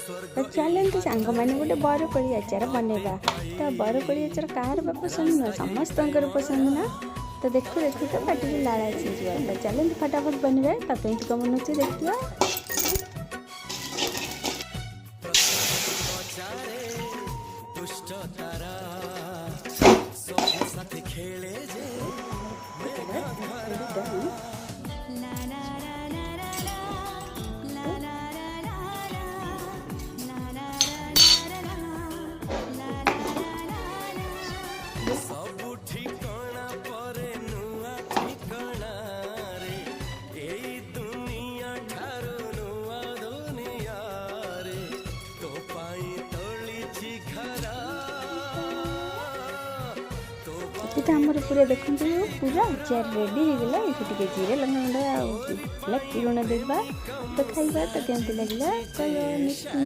तो चलते सांग मैंने गोटे बरकोली आचार बनवा। तो बरकोली आचार कहार पसंद ना समस्त पसंद ना। तो देखो देखो तो पार्टी लाल आसीजा। तो चलते फटाफट बनवा कम बनूँ देखिए। तो आमर पूरा देखते पूरा अचार रेडी हो गला। ये जीरा लंका लूण देवा तो खाइबा। तो केमती लगे कह।